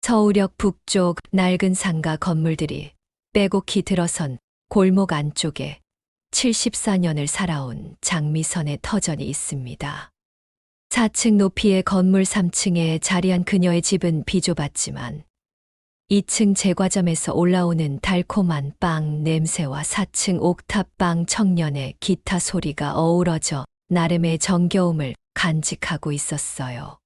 서울역 북쪽 낡은 상가 건물들이 빼곡히 들어선 골목 안쪽에 74년을 살아온 장미선의 터전이 있습니다. 4층 높이의 건물 3층에 자리한 그녀의 집은 비좁았지만 2층 제과점에서 올라오는 달콤한 빵 냄새와 4층 옥탑방 청년의 기타 소리가 어우러져 나름의 정겨움을 간직하고 있었어요.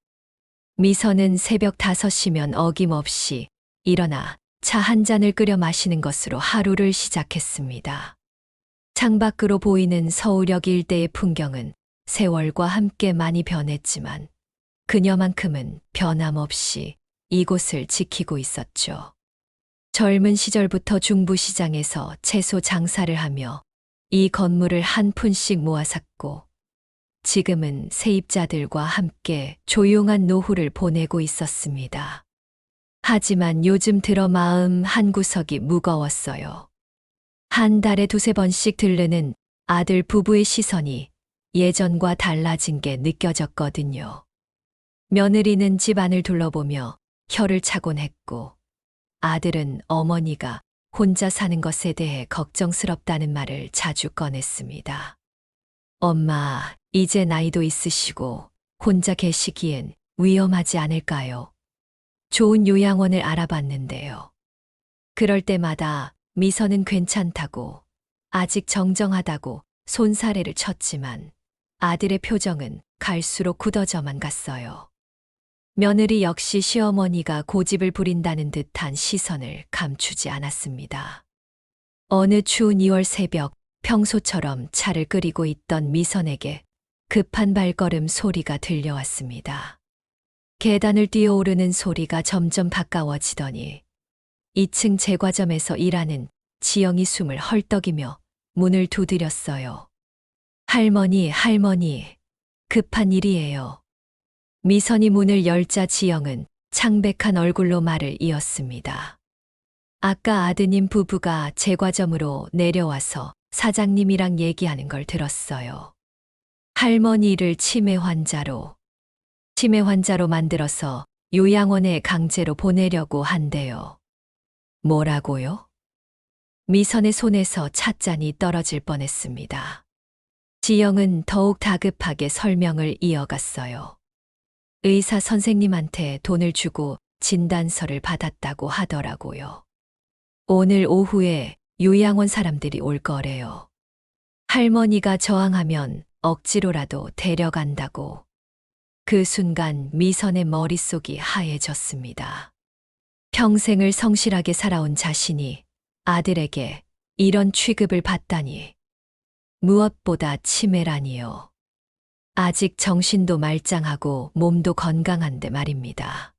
미선은 새벽 5시면 어김없이 일어나 차 한 잔을 끓여 마시는 것으로 하루를 시작했습니다. 창밖으로 보이는 서울역 일대의 풍경은 세월과 함께 많이 변했지만 그녀만큼은 변함없이 이곳을 지키고 있었죠. 젊은 시절부터 중부시장에서 채소 장사를 하며 이 건물을 한 푼씩 모아 샀고 지금은 세입자들과 함께 조용한 노후를 보내고 있었습니다. 하지만 요즘 들어 마음 한구석이 무거웠어요. 한 달에 2~3번씩 들르는 아들 부부의 시선이 예전과 달라진 게 느껴졌거든요. 며느리는 집안을 둘러보며 혀를 차곤 했고 아들은 어머니가 혼자 사는 것에 대해 걱정스럽다는 말을 자주 꺼냈습니다. 엄마, 이제 나이도 있으시고 혼자 계시기엔 위험하지 않을까요? 좋은 요양원을 알아봤는데요. 그럴 때마다 미선은 괜찮다고, 아직 정정하다고 손사래를 쳤지만 아들의 표정은 갈수록 굳어져만 갔어요. 며느리 역시 시어머니가 고집을 부린다는 듯한 시선을 감추지 않았습니다. 어느 추운 2월 새벽 평소처럼 차를 끓이고 있던 미선에게 급한 발걸음 소리가 들려왔습니다. 계단을 뛰어오르는 소리가 점점 가까워지더니 2층 제과점에서 일하는 지영이 숨을 헐떡이며 문을 두드렸어요. 할머니, 급한 일이에요. 미선이 문을 열자 지영은 창백한 얼굴로 말을 이었습니다. 아까 아드님 부부가 제과점으로 내려와서 사장님이랑 얘기하는 걸 들었어요. 할머니를 치매 환자로 만들어서 요양원에 강제로 보내려고 한대요. 뭐라고요? 미선의 손에서 찻잔이 떨어질 뻔했습니다. 지영은 더욱 다급하게 설명을 이어갔어요. 의사 선생님한테 돈을 주고 진단서를 받았다고 하더라고요. 오늘 오후에 요양원 사람들이 올 거래요. 할머니가 저항하면 억지로라도 데려간다고. 그 순간 미선의 머릿속이 하얘졌습니다. 평생을 성실하게 살아온 자신이 아들에게 이런 취급을 받다니. 무엇보다 치매라니요. 아직 정신도 말짱하고 몸도 건강한데 말입니다.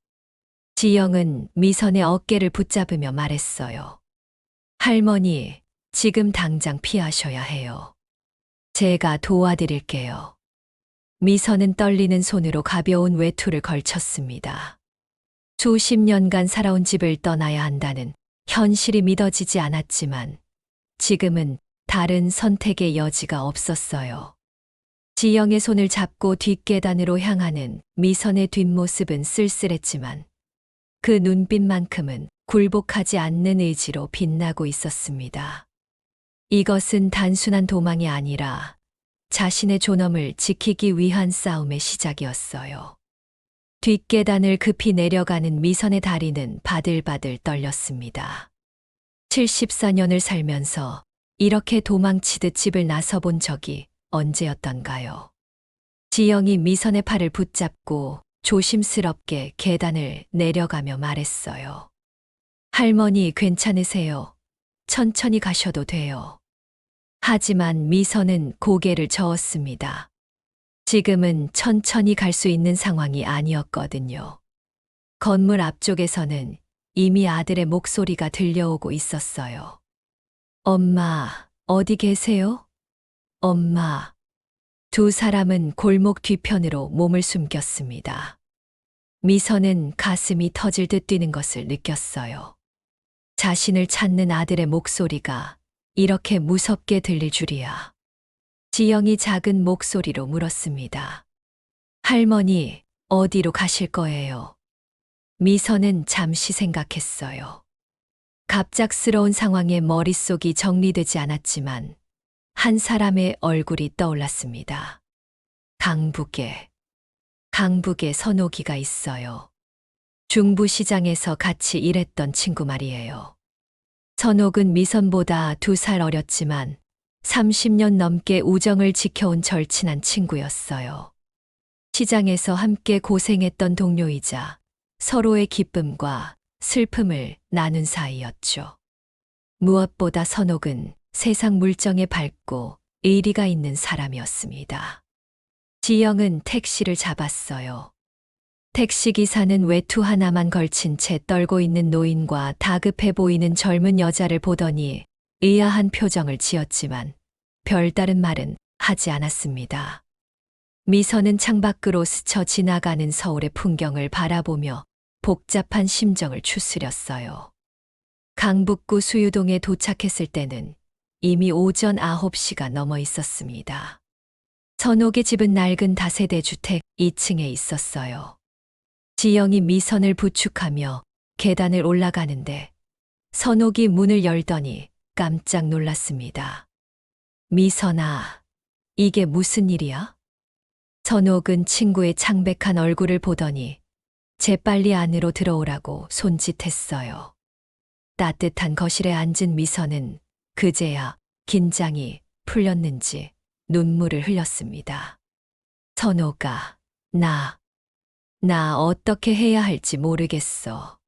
지영은 미선의 어깨를 붙잡으며 말했어요. 할머니, 지금 당장 피하셔야 해요. 제가 도와드릴게요. 미선은 떨리는 손으로 가벼운 외투를 걸쳤습니다. 수십 년간 살아온 집을 떠나야 한다는 현실이 믿어지지 않았지만 지금은 다른 선택의 여지가 없었어요. 지영의 손을 잡고 뒷계단으로 향하는 미선의 뒷모습은 쓸쓸했지만 그 눈빛만큼은 굴복하지 않는 의지로 빛나고 있었습니다. 이것은 단순한 도망이 아니라 자신의 존엄을 지키기 위한 싸움의 시작이었어요. 뒷계단을 급히 내려가는 미선의 다리는 바들바들 떨렸습니다. 74년을 살면서 이렇게 도망치듯 집을 나서본 적이 언제였던가요? 지영이 미선의 팔을 붙잡고 조심스럽게 계단을 내려가며 말했어요. 할머니 괜찮으세요? 천천히 가셔도 돼요. 하지만 미선은 고개를 저었습니다. 지금은 천천히 갈 수 있는 상황이 아니었거든요. 건물 앞쪽에서는 이미 아들의 목소리가 들려오고 있었어요. 엄마, 어디 계세요? 엄마. 두 사람은 골목 뒤편으로 몸을 숨겼습니다. 미선은 가슴이 터질 듯 뛰는 것을 느꼈어요. 자신을 찾는 아들의 목소리가 이렇게 무섭게 들릴 줄이야. 지영이 작은 목소리로 물었습니다. 할머니, 어디로 가실 거예요? 미선은 잠시 생각했어요. 갑작스러운 상황에 머릿속이 정리되지 않았지만 한 사람의 얼굴이 떠올랐습니다. 강북에 선옥이가 있어요. 중부시장에서 같이 일했던 친구 말이에요. 선옥은 미선보다 2살 어렸지만 30년 넘게 우정을 지켜온 절친한 친구였어요. 시장에서 함께 고생했던 동료이자 서로의 기쁨과 슬픔을 나눈 사이였죠. 무엇보다 선옥은 세상 물정에 밝고 의리가 있는 사람이었습니다. 지영은 택시를 잡았어요. 택시기사는 외투 하나만 걸친 채 떨고 있는 노인과 다급해 보이는 젊은 여자를 보더니 의아한 표정을 지었지만 별다른 말은 하지 않았습니다. 미선은 창밖으로 스쳐 지나가는 서울의 풍경을 바라보며 복잡한 심정을 추스렸어요. 강북구 수유동에 도착했을 때는 이미 오전 9시가 넘어 있었습니다. 선옥의 집은 낡은 다세대 주택 2층에 있었어요. 지영이 미선을 부축하며 계단을 올라가는데 선옥이 문을 열더니 깜짝 놀랐습니다. 미선아, 이게 무슨 일이야? 선옥은 친구의 창백한 얼굴을 보더니 재빨리 안으로 들어오라고 손짓했어요. 따뜻한 거실에 앉은 미선은 그제야 긴장이 풀렸는지 눈물을 흘렸습니다. 선옥아, 나 어떻게 해야 할지 모르겠어.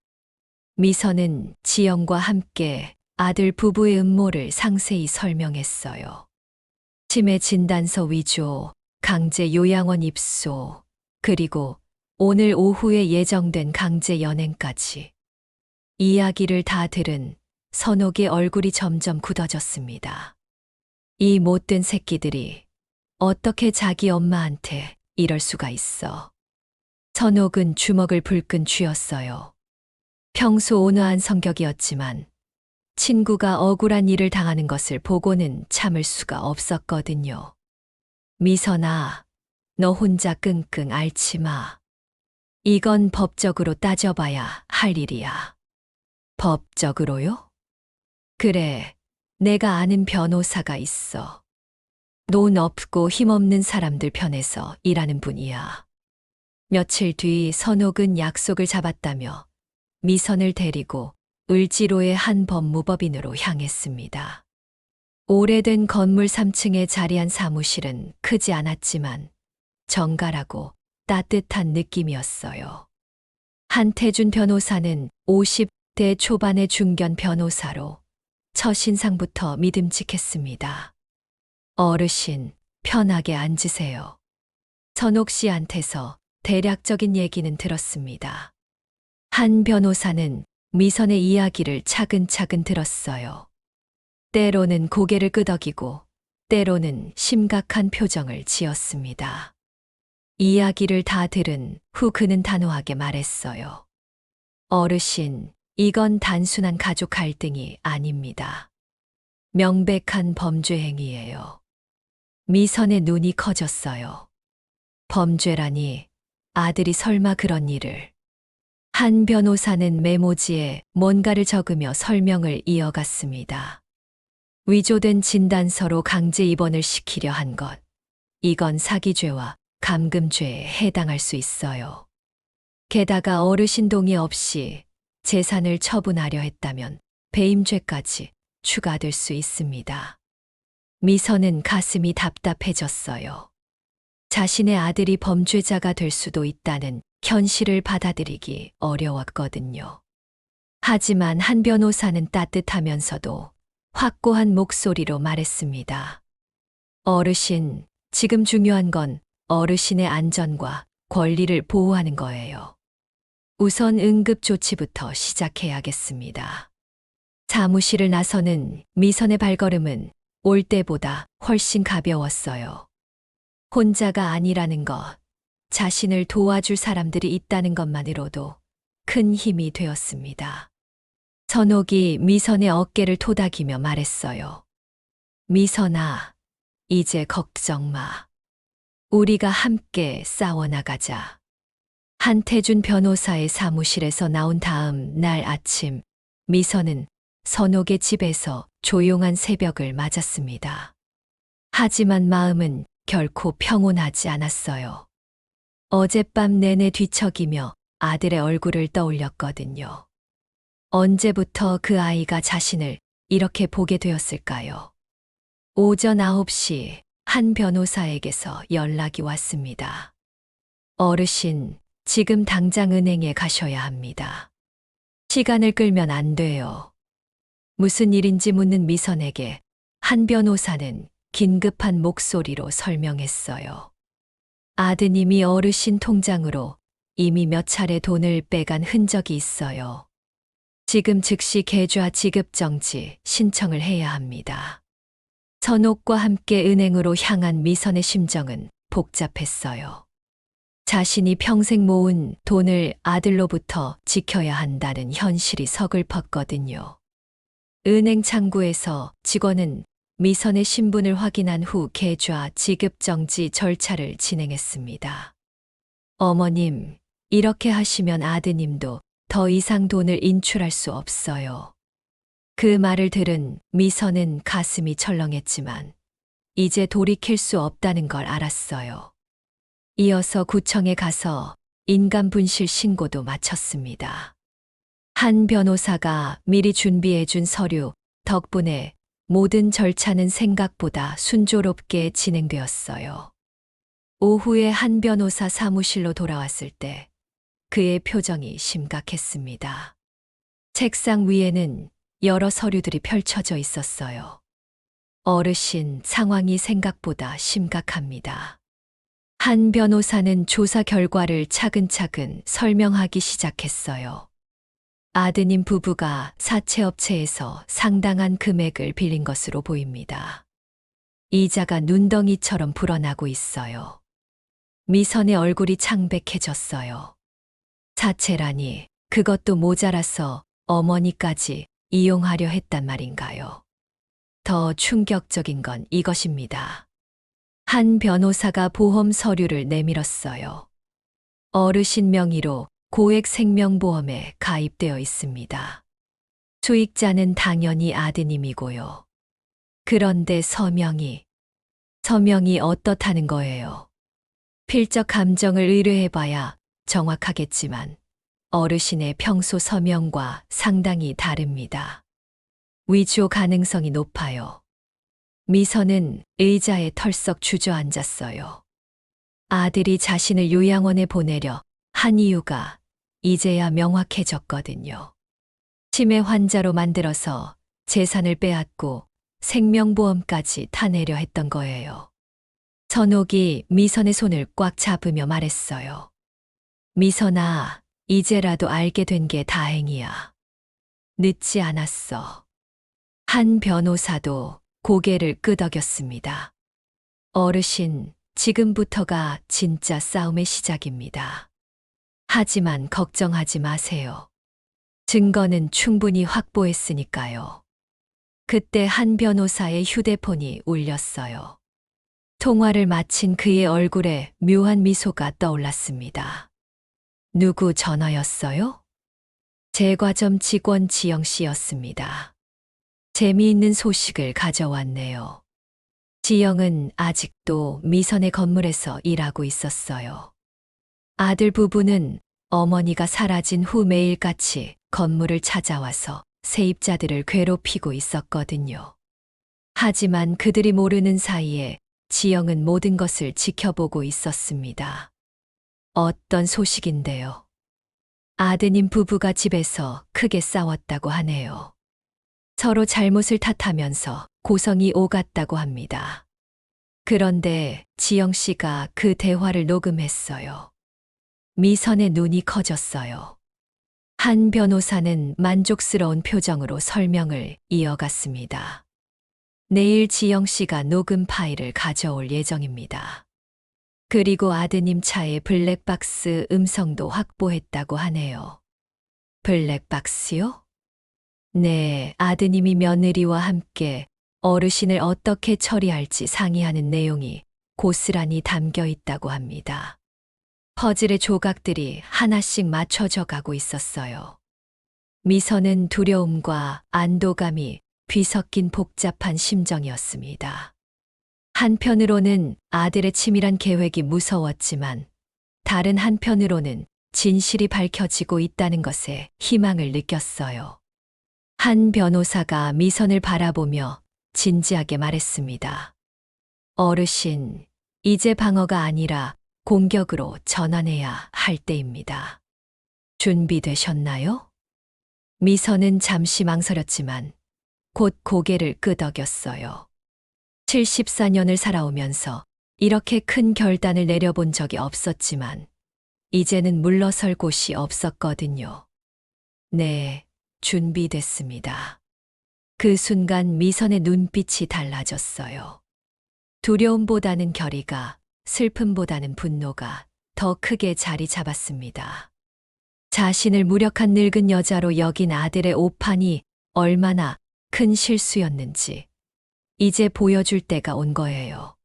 미선은 지영과 함께 아들 부부의 음모를 상세히 설명했어요. 치매 진단서 위조, 강제 요양원 입소, 그리고 오늘 오후에 예정된 강제 연행까지. 이야기를 다 들은 선옥의 얼굴이 점점 굳어졌습니다. 이 못된 새끼들이 어떻게 자기 엄마한테 이럴 수가 있어. 선옥은 주먹을 불끈 쥐었어요. 평소 온화한 성격이었지만 친구가 억울한 일을 당하는 것을 보고는 참을 수가 없었거든요. 미선아, 너 혼자 끙끙 앓지 마. 이건 법적으로 따져봐야 할 일이야. 법적으로요? 그래, 내가 아는 변호사가 있어. 돈 없고 힘없는 사람들 편에서 일하는 분이야. 며칠 뒤 선옥은 약속을 잡았다며 미선을 데리고 을지로의 한 법무법인으로 향했습니다. 오래된 건물 3층에 자리한 사무실은 크지 않았지만 정갈하고 따뜻한 느낌이었어요. 한태준 변호사는 50대 초반의 중견 변호사로 첫인상부터 믿음직했습니다. 어르신, 편하게 앉으세요. 선옥 씨한테서 대략적인 얘기는 들었습니다. 한 변호사는 미선의 이야기를 차근차근 들었어요. 때로는 고개를 끄덕이고 때로는 심각한 표정을 지었습니다. 이야기를 다 들은 후 그는 단호하게 말했어요. 어르신, 이건 단순한 가족 갈등이 아닙니다. 명백한 범죄 행위예요. 미선의 눈이 커졌어요. 범죄라니, 아들이 설마 그런 일을. 한 변호사는 메모지에 뭔가를 적으며 설명을 이어갔습니다. 위조된 진단서로 강제 입원을 시키려 한 것. 이건 사기죄와 감금죄에 해당할 수 있어요. 게다가 어르신 동의 없이 재산을 처분하려 했다면 배임죄까지 추가될 수 있습니다. 미선은 가슴이 답답해졌어요. 자신의 아들이 범죄자가 될 수도 있다는 현실을 받아들이기 어려웠거든요. 하지만 한 변호사는 따뜻하면서도 확고한 목소리로 말했습니다. 어르신, 지금 중요한 건 어르신의 안전과 권리를 보호하는 거예요. 우선 응급조치부터 시작해야겠습니다. 사무실을 나서는 미선의 발걸음은 올 때보다 훨씬 가벼웠어요. 혼자가 아니라는 것, 자신을 도와줄 사람들이 있다는 것만으로도 큰 힘이 되었습니다. 선옥이 미선의 어깨를 토닥이며 말했어요. 미선아, 이제 걱정 마. 우리가 함께 싸워나가자. 한태준 변호사의 사무실에서 나온 다음 날 아침, 미선은 선옥의 집에서 조용한 새벽을 맞았습니다. 하지만 마음은 결코 평온하지 않았어요. 어젯밤 내내 뒤척이며 아들의 얼굴을 떠올렸거든요. 언제부터 그 아이가 자신을 이렇게 보게 되었을까요? 오전 9시 한 변호사에게서 연락이 왔습니다. 어르신, 지금 당장 은행에 가셔야 합니다. 시간을 끌면 안 돼요. 무슨 일인지 묻는 미선에게 한 변호사는 긴급한 목소리로 설명했어요. 아드님이 어르신 통장으로 이미 몇 차례 돈을 빼간 흔적이 있어요. 지금 즉시 계좌 지급 정지 신청을 해야 합니다. 선옥과 함께 은행으로 향한 미선의 심정은 복잡했어요. 자신이 평생 모은 돈을 아들로부터 지켜야 한다는 현실이 서글펐거든요. 은행 창구에서 직원은 미선의 신분을 확인한 후 계좌 지급 정지 절차를 진행했습니다. 어머님, 이렇게 하시면 아드님도 더 이상 돈을 인출할 수 없어요. 그 말을 들은 미선은 가슴이 철렁했지만 이제 돌이킬 수 없다는 걸 알았어요. 이어서 구청에 가서 인감분실 신고도 마쳤습니다. 한 변호사가 미리 준비해준 서류 덕분에 모든 절차는 생각보다 순조롭게 진행되었어요. 오후에 한 변호사 사무실로 돌아왔을 때 그의 표정이 심각했습니다. 책상 위에는 여러 서류들이 펼쳐져 있었어요. 어르신, 상황이 생각보다 심각합니다. 한 변호사는 조사 결과를 차근차근 설명하기 시작했어요. 아드님 부부가 사채업체에서 상당한 금액을 빌린 것으로 보입니다. 이자가 눈덩이처럼 불어나고 있어요. 미선의 얼굴이 창백해졌어요. 사채라니, 그것도 모자라서 어머니까지 이용하려 했단 말인가요? 더 충격적인 건 이것입니다. 한 변호사가 보험 서류를 내밀었어요. 어르신 명의로 고액 생명보험에 가입되어 있습니다. 수익자는 당연히 아드님이고요. 그런데 서명이 어떻다는 거예요? 필적 감정을 의뢰해봐야 정확하겠지만 어르신의 평소 서명과 상당히 다릅니다. 위조 가능성이 높아요. 미선은 의자에 털썩 주저앉았어요. 아들이 자신을 요양원에 보내려 한 이유가 이제야 명확해졌거든요. 치매 환자로 만들어서 재산을 빼앗고 생명보험까지 타내려 했던 거예요. 선옥이 미선의 손을 꽉 잡으며 말했어요. 미선아, 이제라도 알게 된 게 다행이야. 늦지 않았어. 한 변호사도 고개를 끄덕였습니다. 어르신, 지금부터가 진짜 싸움의 시작입니다. 하지만 걱정하지 마세요. 증거는 충분히 확보했으니까요. 그때 한 변호사의 휴대폰이 울렸어요. 통화를 마친 그의 얼굴에 묘한 미소가 떠올랐습니다. 누구 전화였어요? 제과점 직원 지영 씨였습니다. 재미있는 소식을 가져왔네요. 지영은 아직도 미선의 건물에서 일하고 있었어요. 아들 부부는 어머니가 사라진 후 매일같이 건물을 찾아와서 세입자들을 괴롭히고 있었거든요. 하지만 그들이 모르는 사이에 지영은 모든 것을 지켜보고 있었습니다. 어떤 소식인데요? 아드님 부부가 집에서 크게 싸웠다고 하네요. 서로 잘못을 탓하면서 고성이 오갔다고 합니다. 그런데 지영 씨가 그 대화를 녹음했어요. 미선의 눈이 커졌어요. 한 변호사는 만족스러운 표정으로 설명을 이어갔습니다. 내일 지영 씨가 녹음 파일을 가져올 예정입니다. 그리고 아드님 차에 블랙박스 음성도 확보했다고 하네요. 블랙박스요? 네, 아드님이 며느리와 함께 어르신을 어떻게 처리할지 상의하는 내용이 고스란히 담겨 있다고 합니다. 퍼즐의 조각들이 하나씩 맞춰져 가고 있었어요. 미선은 두려움과 안도감이 뒤섞인 복잡한 심정이었습니다. 한편으로는 아들의 치밀한 계획이 무서웠지만 다른 한편으로는 진실이 밝혀지고 있다는 것에 희망을 느꼈어요. 한 변호사가 미선을 바라보며 진지하게 말했습니다. 어르신, 이제 방어가 아니라 공격으로 전환해야 할 때입니다. 준비되셨나요? 미선은 잠시 망설였지만 곧 고개를 끄덕였어요. 74년을 살아오면서 이렇게 큰 결단을 내려본 적이 없었지만 이제는 물러설 곳이 없었거든요. 네, 준비됐습니다. 그 순간 미선의 눈빛이 달라졌어요. 두려움보다는 결의가, 슬픔보다는 분노가 더 크게 자리 잡았습니다. 자신을 무력한 늙은 여자로 여긴 아들의 오판이 얼마나 큰 실수였는지 이제 보여줄 때가 온 거예요.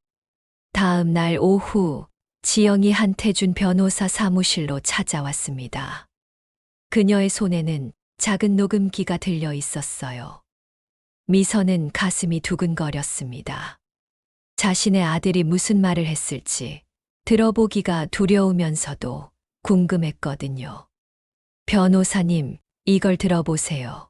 다음 날 오후 지영이 한태준 변호사 사무실로 찾아왔습니다. 그녀의 손에는 작은 녹음기가 들려 있었어요. 미선은 가슴이 두근거렸습니다. 자신의 아들이 무슨 말을 했을지 들어보기가 두려우면서도 궁금했거든요. 변호사님, 이걸 들어보세요.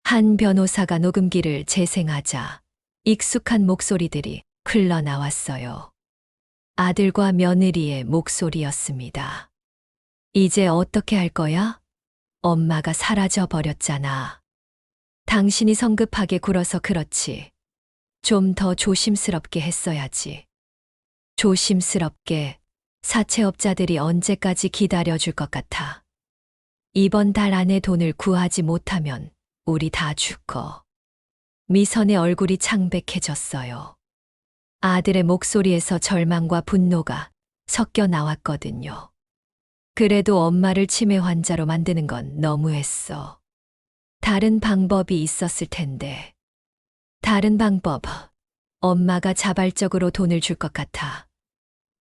한 변호사가 녹음기를 재생하자 익숙한 목소리들이 흘러나왔어요. 아들과 며느리의 목소리였습니다. 이제 어떻게 할 거야? 엄마가 사라져 버렸잖아. 당신이 성급하게 굴어서 그렇지. 좀 더 조심스럽게 했어야지. 조심스럽게 사채업자들이 언제까지 기다려줄 것 같아. 이번 달 안에 돈을 구하지 못하면 우리 다 죽어. 미선의 얼굴이 창백해졌어요. 아들의 목소리에서 절망과 분노가 섞여 나왔거든요. 그래도 엄마를 치매 환자로 만드는 건 너무했어. 다른 방법이 있었을 텐데. 다른 방법. 엄마가 자발적으로 돈을 줄 것 같아.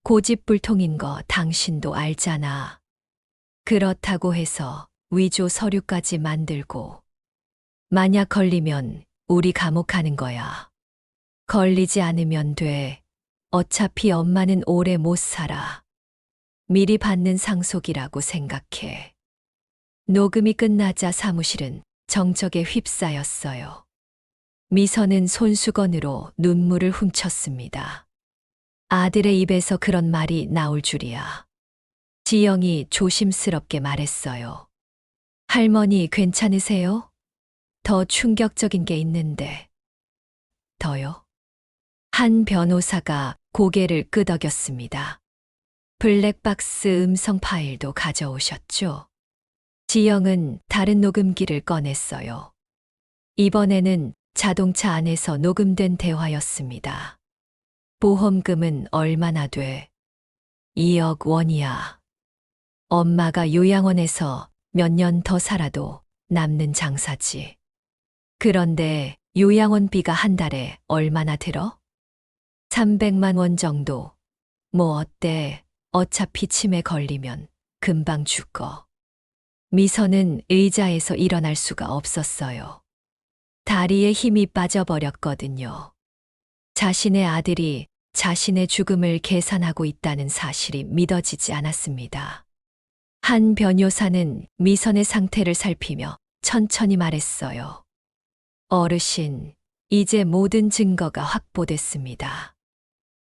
고집불통인 거 당신도 알잖아. 그렇다고 해서 위조 서류까지 만들고. 만약 걸리면 우리 감옥 가는 거야. 걸리지 않으면 돼. 어차피 엄마는 오래 못 살아. 미리 받는 상속이라고 생각해. 녹음이 끝나자 사무실은 정적에 휩싸였어요. 미선은 손수건으로 눈물을 훔쳤습니다. 아들의 입에서 그런 말이 나올 줄이야. 지영이 조심스럽게 말했어요. 할머니 괜찮으세요? 더 충격적인 게 있는데. 더요? 한 변호사가 고개를 끄덕였습니다. 블랙박스 음성 파일도 가져오셨죠? 지영은 다른 녹음기를 꺼냈어요. 이번에는 자동차 안에서 녹음된 대화였습니다. 보험금은 얼마나 돼? 2억 원이야. 엄마가 요양원에서 몇 년 더 살아도 남는 장사지. 그런데 요양원비가 한 달에 얼마나 들어? 300만 원 정도. 뭐 어때? 어차피 치매 걸리면 금방 죽어. 미선은 의자에서 일어날 수가 없었어요. 다리에 힘이 빠져버렸거든요. 자신의 아들이 자신의 죽음을 계산하고 있다는 사실이 믿어지지 않았습니다. 한 변호사는 미선의 상태를 살피며 천천히 말했어요. 어르신, 이제 모든 증거가 확보됐습니다.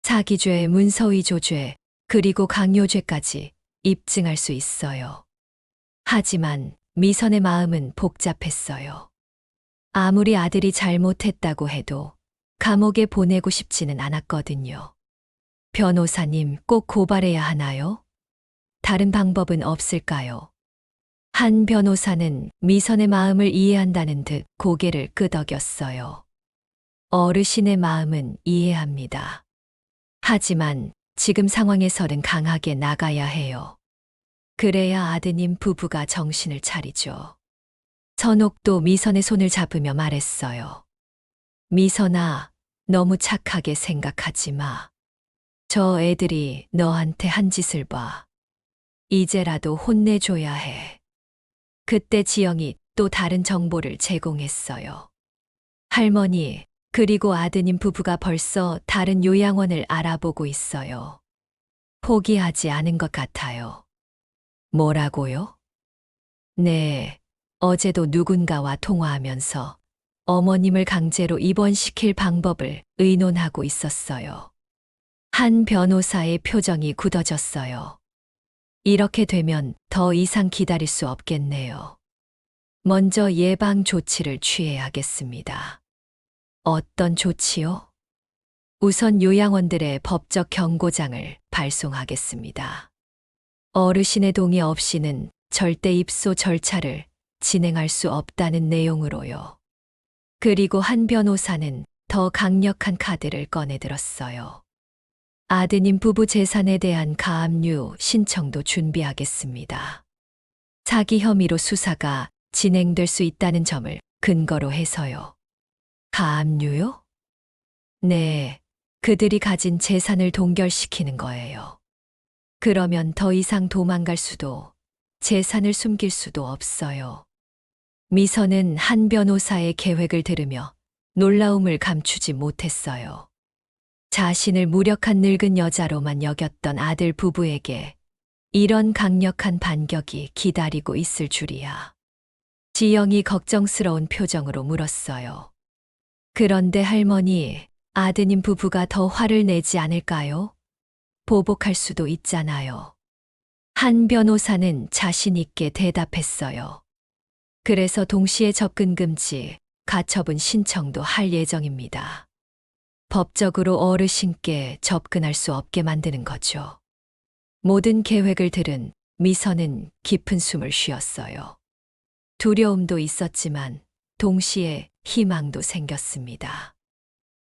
사기죄, 문서위조죄, 그리고 강요죄까지 입증할 수 있어요. 하지만 미선의 마음은 복잡했어요. 아무리 아들이 잘못했다고 해도 감옥에 보내고 싶지는 않았거든요. 변호사님, 꼭 고발해야 하나요? 다른 방법은 없을까요? 한 변호사는 미선의 마음을 이해한다는 듯 고개를 끄덕였어요. 어르신의 마음은 이해합니다. 하지만 지금 상황에서는 강하게 나가야 해요. 그래야 아드님 부부가 정신을 차리죠. 선옥도 미선의 손을 잡으며 말했어요. 미선아, 너무 착하게 생각하지 마. 저 애들이 너한테 한 짓을 봐. 이제라도 혼내줘야 해. 그때 지영이 또 다른 정보를 제공했어요. 할머니, 그리고 아드님 부부가 벌써 다른 요양원을 알아보고 있어요. 포기하지 않은 것 같아요. 뭐라고요? 네, 어제도 누군가와 통화하면서 어머님을 강제로 입원시킬 방법을 의논하고 있었어요. 한 변호사의 표정이 굳어졌어요. 이렇게 되면 더 이상 기다릴 수 없겠네요. 먼저 예방 조치를 취해야겠습니다. 어떤 조치요? 우선 요양원들의 법적 경고장을 발송하겠습니다. 어르신의 동의 없이는 절대 입소 절차를 진행할 수 없다는 내용으로요. 그리고 한 변호사는 더 강력한 카드를 꺼내들었어요. 아드님 부부 재산에 대한 가압류 신청도 준비하겠습니다. 사기 혐의로 수사가 진행될 수 있다는 점을 근거로 해서요. 가압류요? 네, 그들이 가진 재산을 동결시키는 거예요. 그러면 더 이상 도망갈 수도, 재산을 숨길 수도 없어요. 미선은 한 변호사의 계획을 들으며 놀라움을 감추지 못했어요. 자신을 무력한 늙은 여자로만 여겼던 아들 부부에게 이런 강력한 반격이 기다리고 있을 줄이야. 지영이 걱정스러운 표정으로 물었어요. 그런데 할머니, 아드님 부부가 더 화를 내지 않을까요? 보복할 수도 있잖아요. 한 변호사는 자신 있게 대답했어요. 그래서 동시에 접근 금지, 가처분 신청도 할 예정입니다. 법적으로 어르신께 접근할 수 없게 만드는 거죠. 모든 계획을 들은 미선은 깊은 숨을 쉬었어요. 두려움도 있었지만 동시에 희망도 생겼습니다.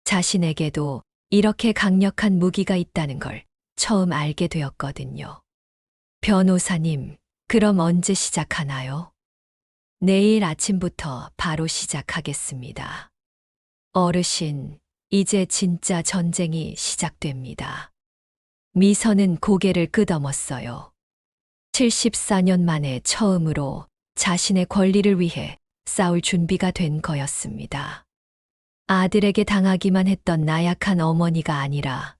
자신에게도 이렇게 강력한 무기가 있다는 걸 처음 알게 되었거든요. 변호사님, 그럼 언제 시작하나요? 내일 아침부터 바로 시작하겠습니다. 어르신, 이제 진짜 전쟁이 시작됩니다. 미선은 고개를 끄덕였어요. 74년 만에 처음으로 자신의 권리를 위해 싸울 준비가 된 거였습니다. 아들에게 당하기만 했던 나약한 어머니가 아니라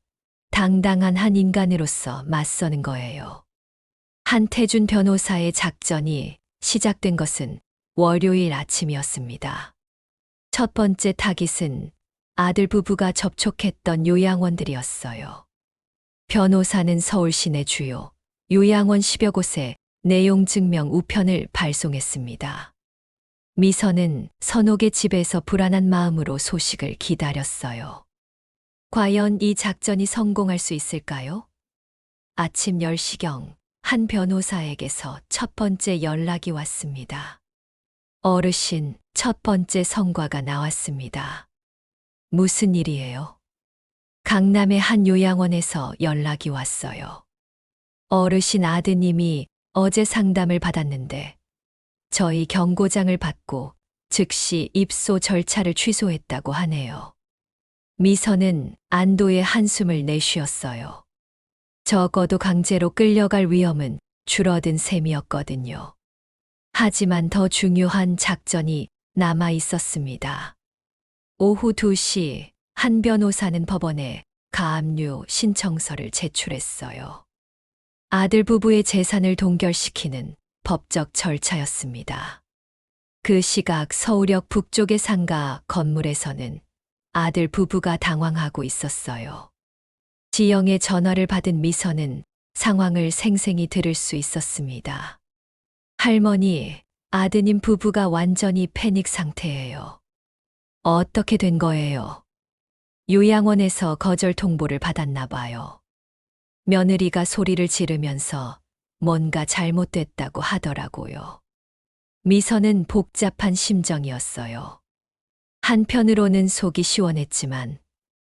당당한 한 인간으로서 맞서는 거예요. 한태준 변호사의 작전이 시작된 것은 월요일 아침이었습니다. 첫 번째 타깃은 아들 부부가 접촉했던 요양원들이었어요. 변호사는 서울 시내 주요 요양원 10여 곳에 내용 증명 우편을 발송했습니다. 미선은 선옥의 집에서 불안한 마음으로 소식을 기다렸어요. 과연 이 작전이 성공할 수 있을까요? 아침 10시경 한 변호사에게서 첫 번째 연락이 왔습니다. 어르신, 첫 번째 성과가 나왔습니다. 무슨 일이에요? 강남의 한 요양원에서 연락이 왔어요. 어르신 아드님이 어제 상담을 받았는데 저희 경고장을 받고 즉시 입소 절차를 취소했다고 하네요. 미선은 안도의 한숨을 내쉬었어요. 적어도 강제로 끌려갈 위험은 줄어든 셈이었거든요. 하지만 더 중요한 작전이 남아 있었습니다. 오후 2시 한 변호사는 법원에 가압류 신청서를 제출했어요. 아들 부부의 재산을 동결시키는 법적 절차였습니다. 그 시각 서울역 북쪽의 상가 건물에서는 아들 부부가 당황하고 있었어요. 지영의 전화를 받은 미선은 상황을 생생히 들을 수 있었습니다. 할머니, 아드님 부부가 완전히 패닉 상태예요. 어떻게 된 거예요? 요양원에서 거절 통보를 받았나 봐요. 며느리가 소리를 지르면서 뭔가 잘못됐다고 하더라고요. 미선은 복잡한 심정이었어요. 한편으로는 속이 시원했지만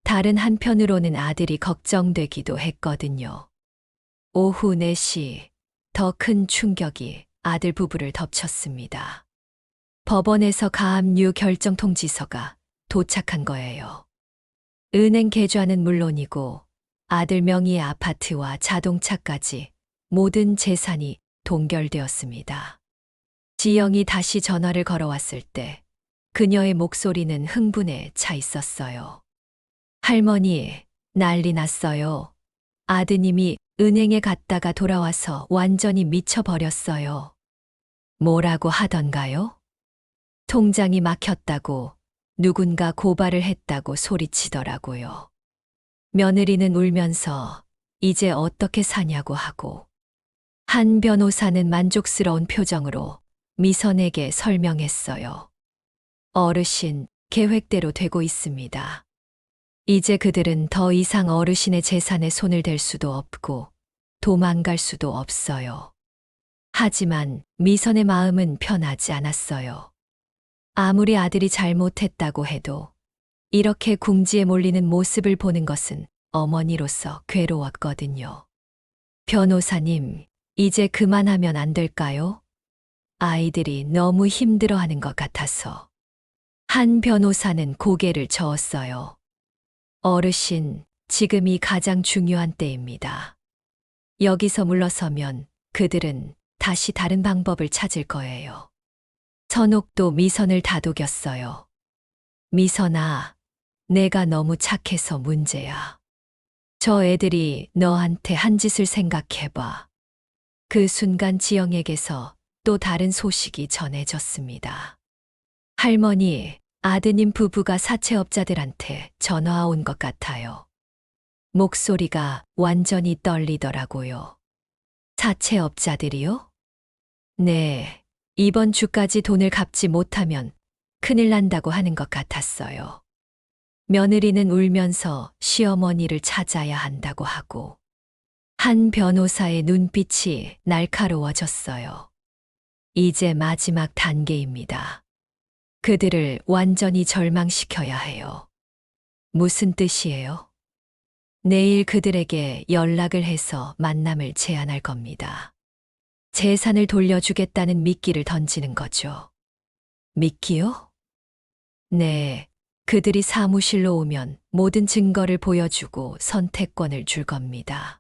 다른 한편으로는 아들이 걱정되기도 했거든요. 오후 4시 더 큰 충격이 아들 부부를 덮쳤습니다. 법원에서 가압류 결정 통지서가 도착한 거예요. 은행 계좌는 물론이고 아들 명의의 아파트와 자동차까지 모든 재산이 동결되었습니다. 지영이 다시 전화를 걸어왔을 때 그녀의 목소리는 흥분에 차 있었어요. 할머니, 난리 났어요. 아드님이 은행에 갔다가 돌아와서 완전히 미쳐버렸어요. 뭐라고 하던가요? 통장이 막혔다고, 누군가 고발을 했다고 소리치더라고요. 며느리는 울면서 이제 어떻게 사냐고 하고, 한 변호사는 만족스러운 표정으로 미선에게 설명했어요. 어르신, 계획대로 되고 있습니다. 이제 그들은 더 이상 어르신의 재산에 손을 댈 수도 없고 도망갈 수도 없어요. 하지만 미선의 마음은 편하지 않았어요. 아무리 아들이 잘못했다고 해도 이렇게 궁지에 몰리는 모습을 보는 것은 어머니로서 괴로웠거든요. 변호사님, 이제 그만하면 안 될까요? 아이들이 너무 힘들어하는 것 같아서. 한 변호사는 고개를 저었어요. 어르신, 지금이 가장 중요한 때입니다. 여기서 물러서면 그들은 다시 다른 방법을 찾을 거예요. 선옥도 미선을 다독였어요. 미선아, 내가 너무 착해서 문제야. 저 애들이 너한테 한 짓을 생각해봐. 그 순간 지영에게서 또 다른 소식이 전해졌습니다. 할머니, 아드님 부부가 사채업자들한테 전화 온 것 같아요. 목소리가 완전히 떨리더라고요. 사채업자들이요? 네, 이번 주까지 돈을 갚지 못하면 큰일 난다고 하는 것 같았어요. 며느리는 울면서 시어머니를 찾아야 한다고 하고, 한 변호사의 눈빛이 날카로워졌어요. 이제 마지막 단계입니다. 그들을 완전히 절망시켜야 해요. 무슨 뜻이에요? 내일 그들에게 연락을 해서 만남을 제안할 겁니다. 재산을 돌려주겠다는 미끼를 던지는 거죠. 미끼요? 네, 그들이 사무실로 오면 모든 증거를 보여주고 선택권을 줄 겁니다.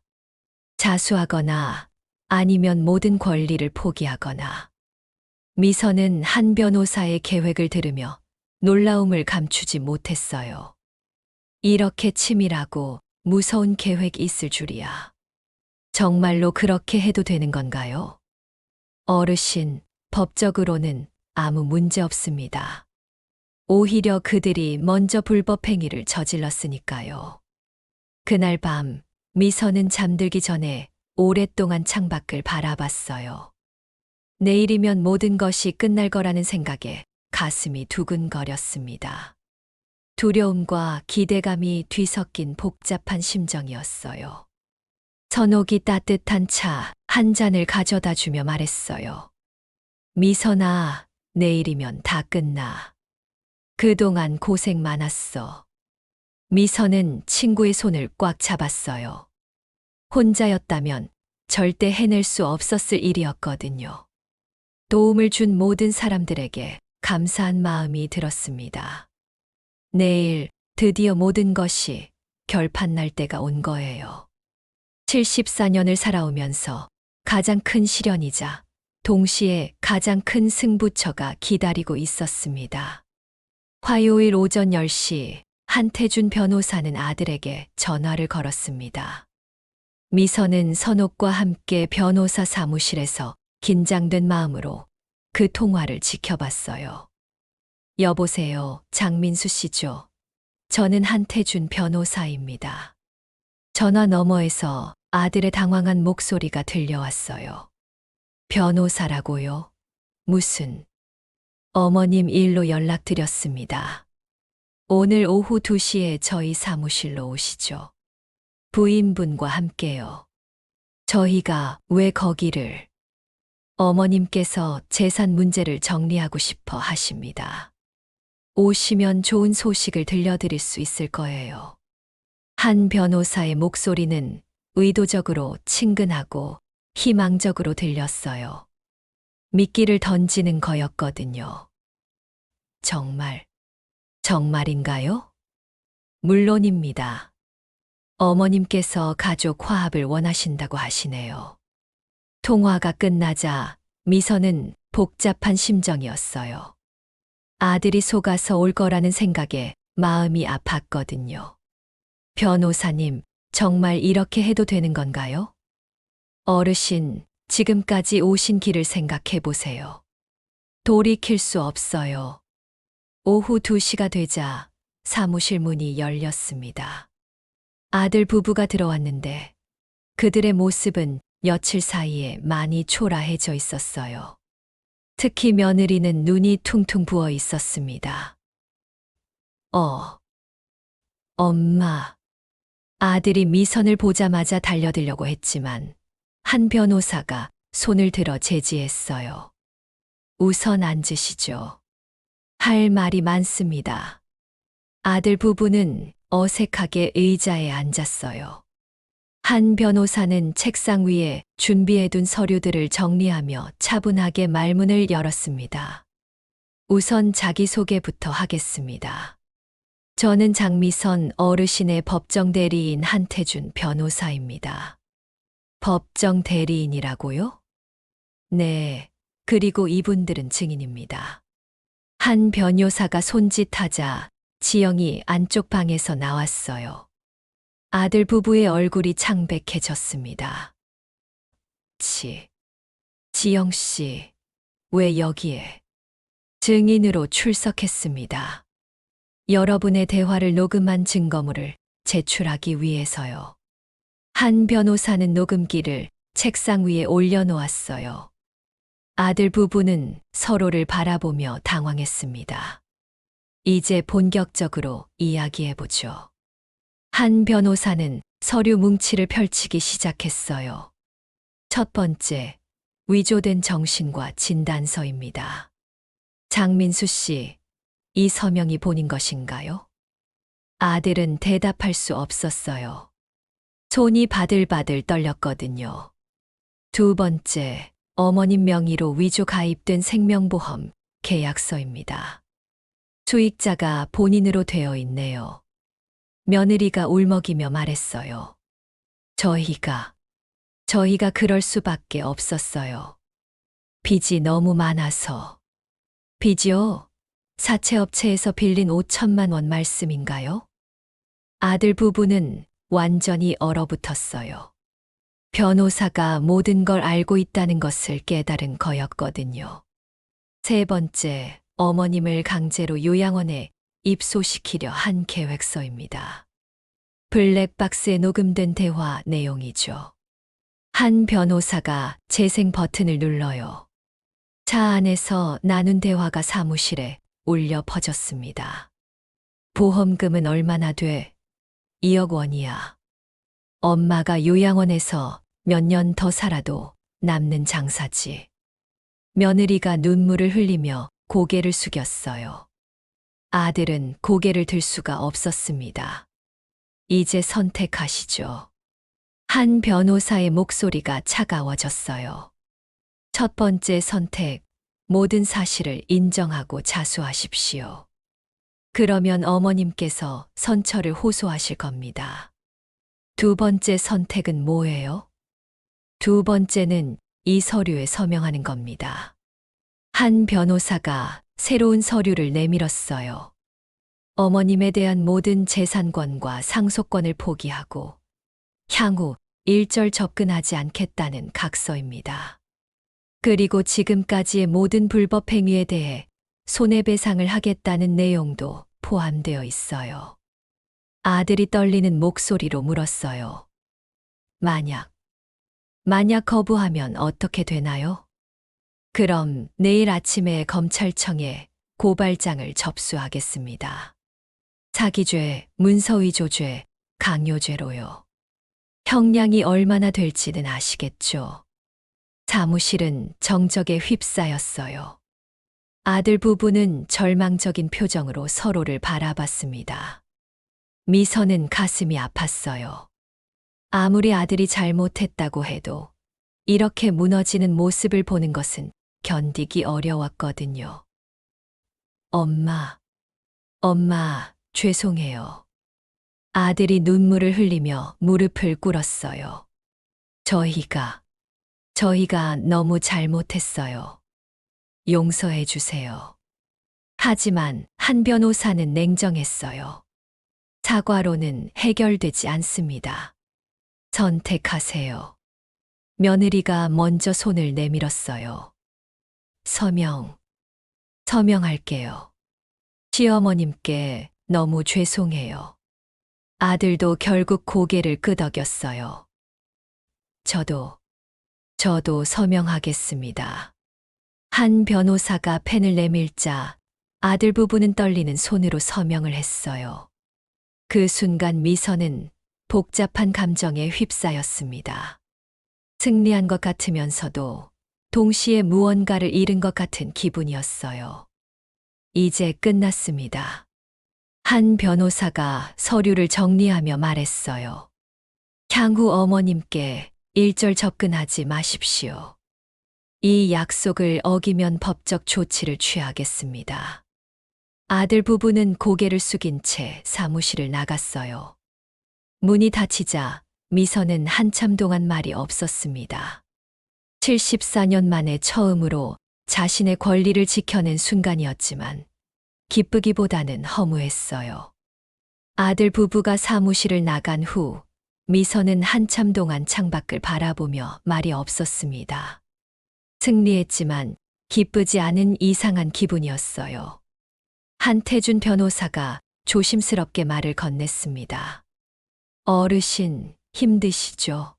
자수하거나 아니면 모든 권리를 포기하거나. 미선은 한 변호사의 계획을 들으며 놀라움을 감추지 못했어요. 이렇게 치밀하고 무서운 계획이 있을 줄이야. 정말로 그렇게 해도 되는 건가요? 어르신, 법적으로는 아무 문제 없습니다. 오히려 그들이 먼저 불법 행위를 저질렀으니까요. 그날 밤, 미선은 잠들기 전에 오랫동안 창밖을 바라봤어요. 내일이면 모든 것이 끝날 거라는 생각에 가슴이 두근거렸습니다. 두려움과 기대감이 뒤섞인 복잡한 심정이었어요. 선옥이 따뜻한 차 한 잔을 가져다 주며 말했어요. 미선아, 내일이면 다 끝나. 그동안 고생 많았어. 미선은 친구의 손을 꽉 잡았어요. 혼자였다면 절대 해낼 수 없었을 일이었거든요. 도움을 준 모든 사람들에게 감사한 마음이 들었습니다. 내일 드디어 모든 것이 결판 날 때가 온 거예요. 74년을 살아오면서 가장 큰 시련이자 동시에 가장 큰 승부처가 기다리고 있었습니다. 화요일 오전 10시 한태준 변호사는 아들에게 전화를 걸었습니다. 미선은 선옥과 함께 변호사 사무실에서 긴장된 마음으로 그 통화를 지켜봤어요. 여보세요, 장민수 씨죠? 저는 한태준 변호사입니다. 전화 너머에서 아들의 당황한 목소리가 들려왔어요. 변호사라고요? 무슨? 어머님 일로 연락드렸습니다. 오늘 오후 2시에 저희 사무실로 오시죠. 부인분과 함께요. 저희가 왜 거기를? 어머님께서 재산 문제를 정리하고 싶어 하십니다. 오시면 좋은 소식을 들려드릴 수 있을 거예요. 한 변호사의 목소리는 의도적으로 친근하고 희망적으로 들렸어요. 미끼를 던지는 거였거든요. 정말인가요? 물론입니다. 어머님께서 가족 화합을 원하신다고 하시네요. 통화가 끝나자 미선은 복잡한 심정이었어요. 아들이 속아서 올 거라는 생각에 마음이 아팠거든요. 변호사님, 정말 이렇게 해도 되는 건가요? 어르신, 지금까지 오신 길을 생각해 보세요. 돌이킬 수 없어요. 오후 2시가 되자 사무실 문이 열렸습니다. 아들 부부가 들어왔는데 그들의 모습은 며칠 사이에 많이 초라해져 있었어요. 특히 며느리는 눈이 퉁퉁 부어 있었습니다. 엄마. 아들이 미선을 보자마자 달려들려고 했지만 한 변호사가 손을 들어 제지했어요. 우선 앉으시죠. 할 말이 많습니다. 아들 부부는 어색하게 의자에 앉았어요. 한 변호사는 책상 위에 준비해둔 서류들을 정리하며 차분하게 말문을 열었습니다. 우선 자기소개부터 하겠습니다. 저는 장미선 어르신의 법정 대리인 한태준 변호사입니다. 법정 대리인이라고요? 네, 그리고 이분들은 증인입니다. 한 변호사가 손짓하자 지영이 안쪽 방에서 나왔어요. 아들 부부의 얼굴이 창백해졌습니다. 지영 씨, 왜 여기에? 증인으로 출석했습니다. 여러분의 대화를 녹음한 증거물을 제출하기 위해서요. 한 변호사는 녹음기를 책상 위에 올려놓았어요. 아들 부부는 서로를 바라보며 당황했습니다. 이제 본격적으로 이야기해보죠. 한 변호사는 서류 뭉치를 펼치기 시작했어요. 첫 번째, 위조된 정신과 진단서입니다. 장민수 씨, 이 서명이 본인 것인가요? 아들은 대답할 수 없었어요. 손이 바들바들 떨렸거든요. 두 번째, 어머님 명의로 위조 가입된 생명보험 계약서입니다. 수익자가 본인으로 되어 있네요. 며느리가 울먹이며 말했어요. 저희가 그럴 수밖에 없었어요. 빚이 너무 많아서. 빚이요? 사채업체에서 빌린 5천만 원 말씀인가요? 아들 부부는 완전히 얼어붙었어요. 변호사가 모든 걸 알고 있다는 것을 깨달은 거였거든요. 세 번째, 어머님을 강제로 요양원에 입소시키려 한 계획서입니다. 블랙박스에 녹음된 대화 내용이죠. 한 변호사가 재생 버튼을 눌러요. 차 안에서 나눈 대화가 사무실에 울려 퍼졌습니다. 보험금은 얼마나 돼? 2억 원이야. 엄마가 요양원에서 몇 년 더 살아도 남는 장사지. 며느리가 눈물을 흘리며 고개를 숙였어요. 아들은 고개를 들 수가 없었습니다. 이제 선택하시죠. 한 변호사의 목소리가 차가워졌어요. 첫 번째 선택, 모든 사실을 인정하고 자수하십시오. 그러면 어머님께서 선처를 호소하실 겁니다. 두 번째 선택은 뭐예요? 두 번째는 이 서류에 서명하는 겁니다. 한 변호사가 새로운 서류를 내밀었어요. 어머님에 대한 모든 재산권과 상속권을 포기하고 향후 일절 접근하지 않겠다는 각서입니다. 그리고 지금까지의 모든 불법 행위에 대해 손해배상을 하겠다는 내용도 포함되어 있어요. 아들이 떨리는 목소리로 물었어요. 만약 거부하면 어떻게 되나요? 그럼 내일 아침에 검찰청에 고발장을 접수하겠습니다. 사기죄, 문서위조죄, 강요죄로요. 형량이 얼마나 될지는 아시겠죠? 사무실은 정적에 휩싸였어요. 아들 부부는 절망적인 표정으로 서로를 바라봤습니다. 미선은 가슴이 아팠어요. 아무리 아들이 잘못했다고 해도 이렇게 무너지는 모습을 보는 것은 견디기 어려웠거든요. 엄마, 죄송해요. 아들이 눈물을 흘리며 무릎을 꿇었어요. 저희가 너무 잘못했어요. 용서해 주세요. 하지만 한 변호사는 냉정했어요. 사과로는 해결되지 않습니다. 선택하세요. 며느리가 먼저 손을 내밀었어요. 서명할게요. 시어머님께 너무 죄송해요. 아들도 결국 고개를 끄덕였어요. 저도 서명하겠습니다. 한 변호사가 펜을 내밀자 아들 부부는 떨리는 손으로 서명을 했어요. 그 순간 미선은 복잡한 감정에 휩싸였습니다. 승리한 것 같으면서도 동시에 무언가를 잃은 것 같은 기분이었어요. 이제 끝났습니다. 한 변호사가 서류를 정리하며 말했어요. 향후 어머님께 일절 접근하지 마십시오. 이 약속을 어기면 법적 조치를 취하겠습니다. 아들 부부는 고개를 숙인 채 사무실을 나갔어요. 문이 닫히자 미선은 한참 동안 말이 없었습니다. 74년 만에 처음으로 자신의 권리를 지켜낸 순간이었지만 기쁘기보다는 허무했어요. 아들 부부가 사무실을 나간 후 미선은 한참 동안 창밖을 바라보며 말이 없었습니다. 승리했지만 기쁘지 않은 이상한 기분이었어요. 한태준 변호사가 조심스럽게 말을 건넸습니다. 어르신, 힘드시죠?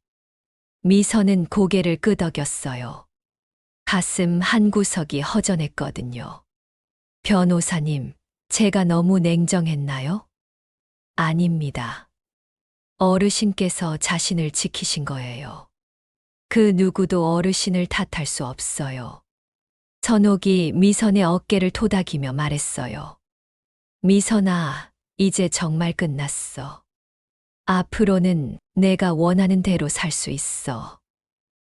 미선은 고개를 끄덕였어요. 가슴 한구석이 허전했거든요. 변호사님, 제가 너무 냉정했나요? 아닙니다. 어르신께서 자신을 지키신 거예요. 그 누구도 어르신을 탓할 수 없어요. 선옥이 미선의 어깨를 토닥이며 말했어요. 미선아, 이제 정말 끝났어. 앞으로는 내가 원하는 대로 살 수 있어.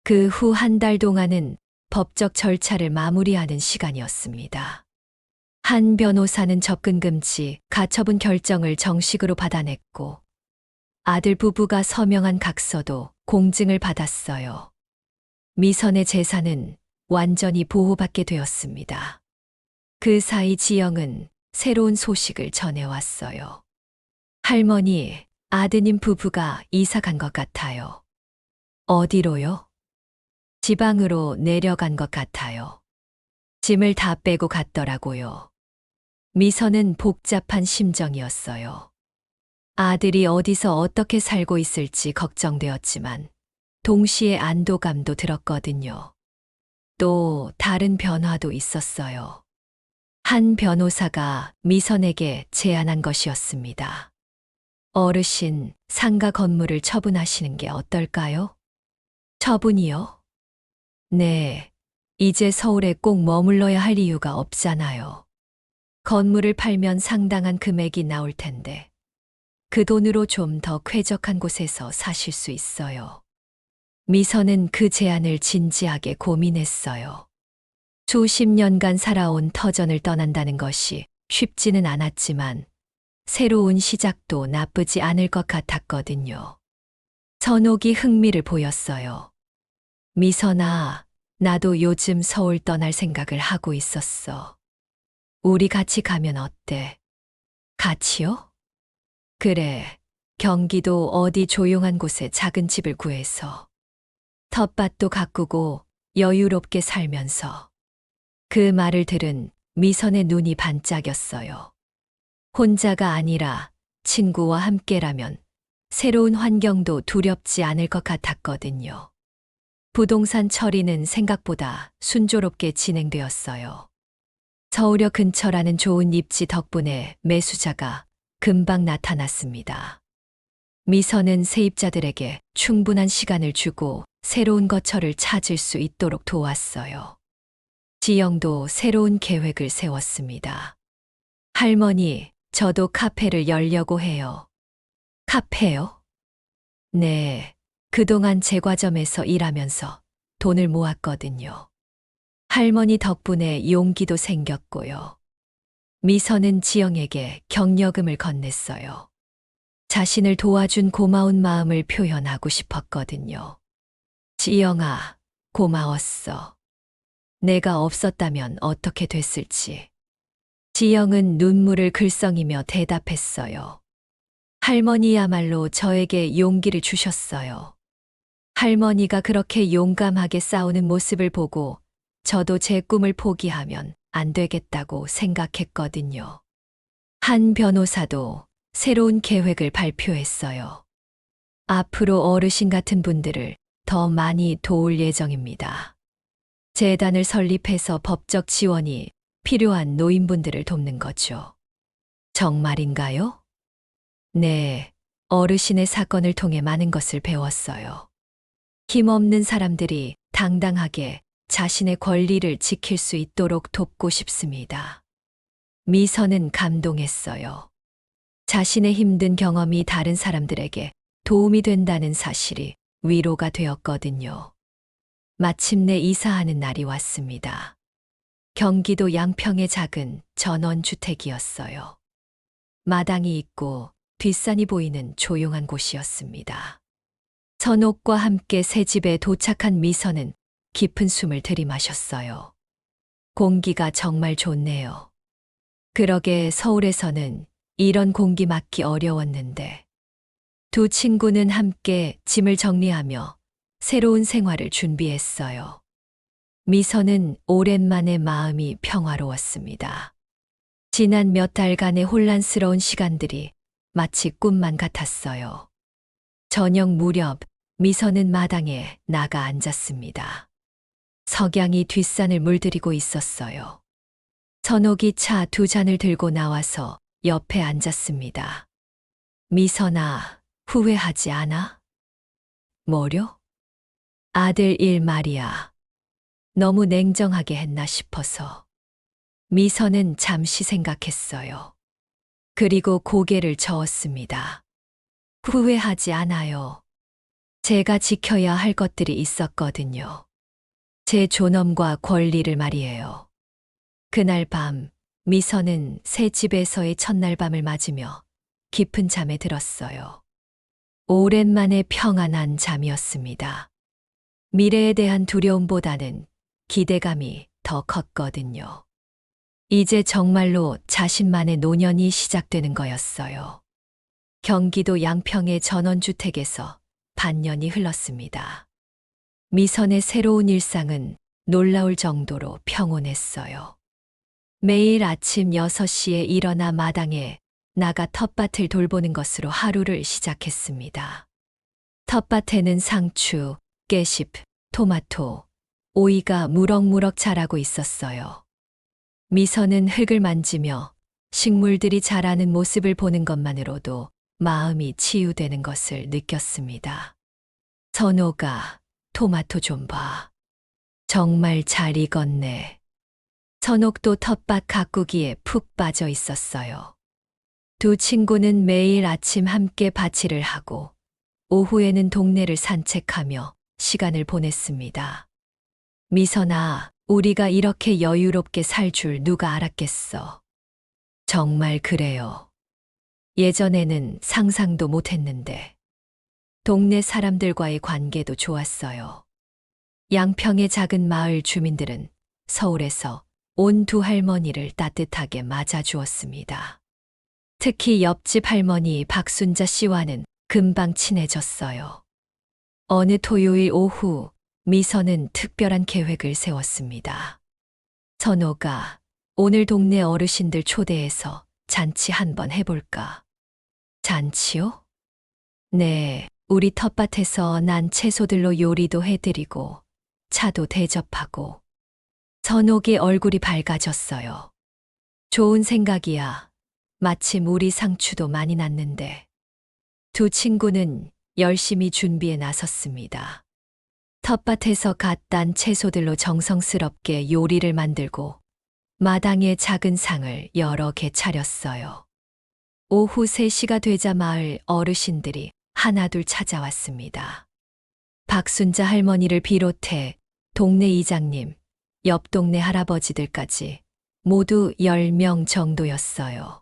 그 후 한 달 동안은 법적 절차를 마무리하는 시간이었습니다. 한 변호사는 접근 금지, 가처분 결정을 정식으로 받아냈고 아들 부부가 서명한 각서도 공증을 받았어요. 미선의 재산은 완전히 보호받게 되었습니다. 그 사이 지영은 새로운 소식을 전해왔어요. 할머니, 아드님 부부가 이사 간 것 같아요. 어디로요? 지방으로 내려간 것 같아요. 짐을 다 빼고 갔더라고요. 미선은 복잡한 심정이었어요. 아들이 어디서 어떻게 살고 있을지 걱정되었지만 동시에 안도감도 들었거든요. 또 다른 변화도 있었어요. 한 변호사가 미선에게 제안한 것이었습니다. 어르신, 상가 건물을 처분하시는 게 어떨까요? 처분이요? 네, 이제 서울에 꼭 머물러야 할 이유가 없잖아요. 건물을 팔면 상당한 금액이 나올 텐데 그 돈으로 좀 더 쾌적한 곳에서 사실 수 있어요. 미선은 그 제안을 진지하게 고민했어요. 수십 년간 살아온 터전을 떠난다는 것이 쉽지는 않았지만 새로운 시작도 나쁘지 않을 것 같았거든요. 선옥이 흥미를 보였어요. 미선아, 나도 요즘 서울 떠날 생각을 하고 있었어. 우리 같이 가면 어때? 같이요? 그래, 경기도 어디 조용한 곳에 작은 집을 구해서 텃밭도 가꾸고 여유롭게 살면서. 그 말을 들은 미선의 눈이 반짝였어요. 혼자가 아니라 친구와 함께라면 새로운 환경도 두렵지 않을 것 같았거든요. 부동산 처리는 생각보다 순조롭게 진행되었어요. 서울역 근처라는 좋은 입지 덕분에 매수자가 금방 나타났습니다. 미선은 세입자들에게 충분한 시간을 주고 새로운 거처를 찾을 수 있도록 도왔어요. 지영도 새로운 계획을 세웠습니다. 할머니, 저도 카페를 열려고 해요. 카페요? 네, 그동안 제과점에서 일하면서 돈을 모았거든요. 할머니 덕분에 용기도 생겼고요. 미선은 지영에게 격려금을 건넸어요. 자신을 도와준 고마운 마음을 표현하고 싶었거든요. 지영아, 고마웠어. 내가 없었다면 어떻게 됐을지. 지영은 눈물을 글썽이며 대답했어요. 할머니야말로 저에게 용기를 주셨어요. 할머니가 그렇게 용감하게 싸우는 모습을 보고 저도 제 꿈을 포기하면 안 되겠다고 생각했거든요. 한 변호사도 새로운 계획을 발표했어요. 앞으로 어르신 같은 분들을 더 많이 도울 예정입니다. 재단을 설립해서 법적 지원이 필요한 노인분들을 돕는 거죠. 정말인가요? 네, 어르신의 사건을 통해 많은 것을 배웠어요. 힘없는 사람들이 당당하게 자신의 권리를 지킬 수 있도록 돕고 싶습니다. 미선은 감동했어요. 자신의 힘든 경험이 다른 사람들에게 도움이 된다는 사실이 위로가 되었거든요. 마침내 이사하는 날이 왔습니다. 경기도 양평의 작은 전원주택이었어요. 마당이 있고 뒷산이 보이는 조용한 곳이었습니다. 선옥과 함께 새 집에 도착한 미선은 깊은 숨을 들이마셨어요. 공기가 정말 좋네요. 그러게 서울에서는 이런 공기 맡기 어려웠는데. 두 친구는 함께 짐을 정리하며 새로운 생활을 준비했어요. 미선은 오랜만에 마음이 평화로웠습니다. 지난 몇 달간의 혼란스러운 시간들이 마치 꿈만 같았어요. 저녁 무렵 미선은 마당에 나가 앉았습니다. 석양이 뒷산을 물들이고 있었어요. 선옥이 차 두 잔을 들고 나와서 옆에 앉았습니다. 미선아, 후회하지 않아? 뭐려? 아들 일 말이야. 너무 냉정하게 했나 싶어서. 미선은 잠시 생각했어요. 그리고 고개를 저었습니다. 후회하지 않아요. 제가 지켜야 할 것들이 있었거든요. 제 존엄과 권리를 말이에요. 그날 밤, 미선은 새 집에서의 첫날 밤을 맞으며 깊은 잠에 들었어요. 오랜만에 평안한 잠이었습니다. 미래에 대한 두려움보다는 기대감이 더 컸거든요. 이제 정말로 자신만의 노년이 시작되는 거였어요. 경기도 양평의 전원주택에서 반년이 흘렀습니다. 미선의 새로운 일상은 놀라울 정도로 평온했어요. 매일 아침 6시에 일어나 마당에 나가 텃밭을 돌보는 것으로 하루를 시작했습니다. 텃밭에는 상추, 깨십, 토마토, 오이가 무럭무럭 자라고 있었어요. 미선은 흙을 만지며 식물들이 자라는 모습을 보는 것만으로도 마음이 치유되는 것을 느꼈습니다. 선호가 토마토 좀 봐. 정말 잘 익었네. 선옥도 텃밭 가꾸기에 푹 빠져 있었어요. 두 친구는 매일 아침 함께 밭일을 하고 오후에는 동네를 산책하며 시간을 보냈습니다. 미선아, 우리가 이렇게 여유롭게 살 줄 누가 알았겠어. 정말 그래요. 예전에는 상상도 못했는데. 동네 사람들과의 관계도 좋았어요. 양평의 작은 마을 주민들은 서울에서 온 두 할머니를 따뜻하게 맞아주었습니다. 특히 옆집 할머니 박순자 씨와는 금방 친해졌어요. 어느 토요일 오후 미선은 특별한 계획을 세웠습니다. 선호가 오늘 동네 어르신들 초대해서 잔치 한번 해볼까? 잔치요? 네, 우리 텃밭에서 난 채소들로 요리도 해드리고 차도 대접하고. 선옥의 얼굴이 밝아졌어요. 좋은 생각이야. 마침 우리 상추도 많이 났는데. 두 친구는 열심히 준비에 나섰습니다. 텃밭에서 갓 딴 채소들로 정성스럽게 요리를 만들고 마당에 작은 상을 여러 개 차렸어요. 오후 3시가 되자 마을 어르신들이 하나둘 찾아왔습니다. 박순자 할머니를 비롯해 동네 이장님, 옆 동네 할아버지들까지 모두 10명 정도였어요.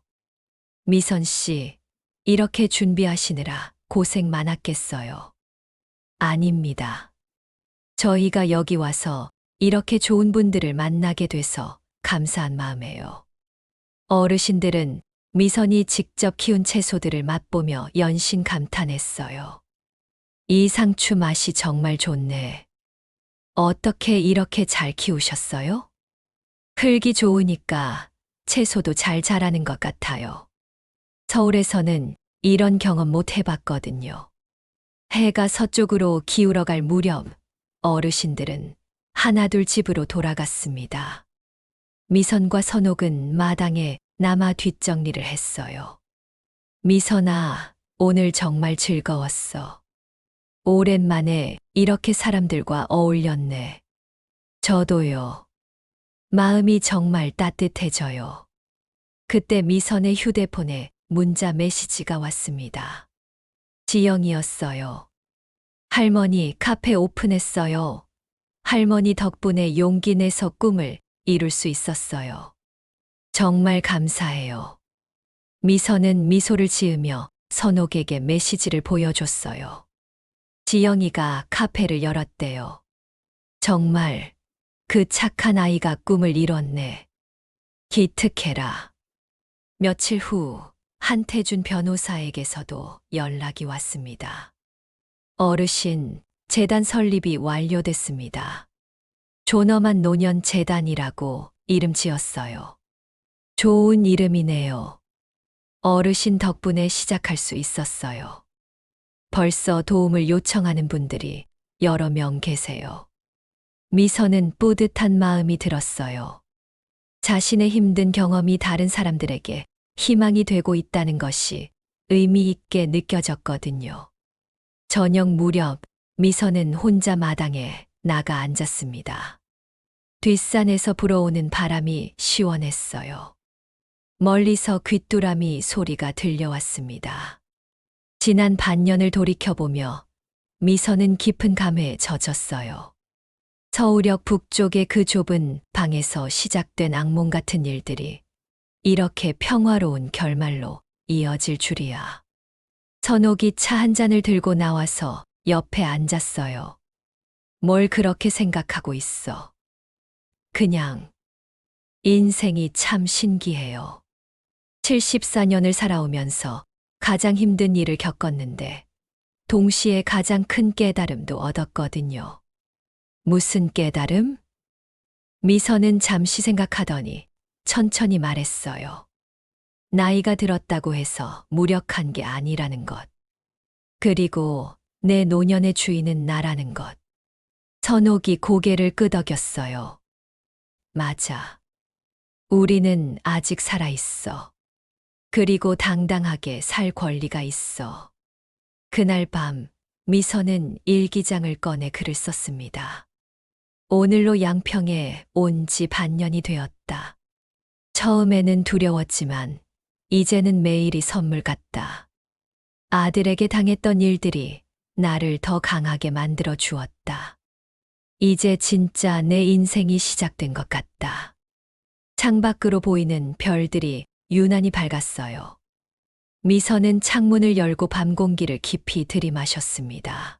미선 씨, 이렇게 준비하시느라 고생 많았겠어요. 아닙니다. 저희가 여기 와서 이렇게 좋은 분들을 만나게 돼서 감사한 마음에요. 어르신들은 미선이 직접 키운 채소들을 맛보며 연신 감탄했어요. 이 상추 맛이 정말 좋네. 어떻게 이렇게 잘 키우셨어요? 흙이 좋으니까 채소도 잘 자라는 것 같아요. 서울에서는 이런 경험 못 해봤거든요. 해가 서쪽으로 기울어 갈 무렵 어르신들은 하나둘 집으로 돌아갔습니다. 미선과 선옥은 마당에 남아 뒷정리를 했어요. 미선아, 오늘 정말 즐거웠어. 오랜만에 이렇게 사람들과 어울렸네. 저도요. 마음이 정말 따뜻해져요. 그때 미선의 휴대폰에 문자 메시지가 왔습니다. 지영이었어요. 할머니 카페 오픈했어요. 할머니 덕분에 용기 내서 꿈을 이룰 수 있었어요. 정말 감사해요. 미선은 미소를 지으며 선옥에게 메시지를 보여줬어요. 지영이가 카페를 열었대요. 정말 그 착한 아이가 꿈을 이뤘네. 기특해라. 며칠 후 한태준 변호사에게서도 연락이 왔습니다. 어르신, 재단 설립이 완료됐습니다. 존엄한 노년 재단이라고 이름 지었어요. 좋은 이름이네요. 어르신 덕분에 시작할 수 있었어요. 벌써 도움을 요청하는 분들이 여러 명 계세요. 미선은 뿌듯한 마음이 들었어요. 자신의 힘든 경험이 다른 사람들에게 희망이 되고 있다는 것이 의미 있게 느껴졌거든요. 저녁 무렵 미선은 혼자 마당에 나가 앉았습니다. 뒷산에서 불어오는 바람이 시원했어요. 멀리서 귀뚜라미 소리가 들려왔습니다. 지난 반년을 돌이켜보며 미선은 깊은 감회에 젖었어요. 서울역 북쪽의 그 좁은 방에서 시작된 악몽 같은 일들이 이렇게 평화로운 결말로 이어질 줄이야. 선옥이 차 한 잔을 들고 나와서 옆에 앉았어요. 뭘 그렇게 생각하고 있어? 그냥 인생이 참 신기해요. 74년을 살아오면서 가장 힘든 일을 겪었는데 동시에 가장 큰 깨달음도 얻었거든요. 무슨 깨달음? 미선은 잠시 생각하더니 천천히 말했어요. 나이가 들었다고 해서 무력한 게 아니라는 것. 그리고 내 노년의 주인은 나라는 것. 선옥이 고개를 끄덕였어요. 맞아. 우리는 아직 살아있어. 그리고 당당하게 살 권리가 있어. 그날 밤 미선은 일기장을 꺼내 글을 썼습니다. 오늘로 양평에 온 지 반년이 되었다. 처음에는 두려웠지만 이제는 매일이 선물 같다. 아들에게 당했던 일들이 나를 더 강하게 만들어 주었다. 이제 진짜 내 인생이 시작된 것 같다. 창밖으로 보이는 별들이 유난히 밝았어요. 미선은 창문을 열고 밤 공기를 깊이 들이마셨습니다.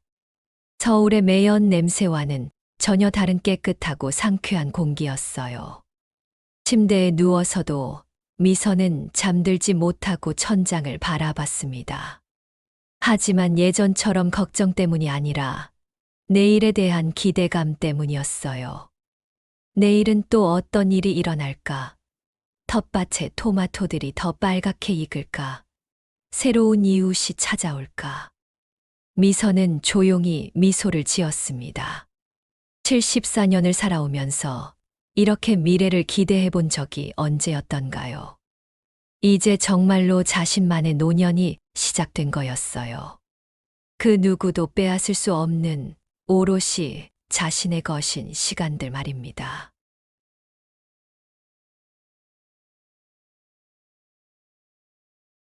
서울의 매연 냄새와는 전혀 다른 깨끗하고 상쾌한 공기였어요. 침대에 누워서도 미선은 잠들지 못하고 천장을 바라봤습니다. 하지만 예전처럼 걱정 때문이 아니라 내일에 대한 기대감 때문이었어요. 내일은 또 어떤 일이 일어날까? 텃밭에 토마토들이 더 빨갛게 익을까? 새로운 이웃이 찾아올까? 미선은 조용히 미소를 지었습니다. 74년을 살아오면서 이렇게 미래를 기대해 본 적이 언제였던가요? 이제 정말로 자신만의 노년이 시작된 거였어요. 그 누구도 빼앗을 수 없는 오롯이 자신의 것인 시간들 말입니다.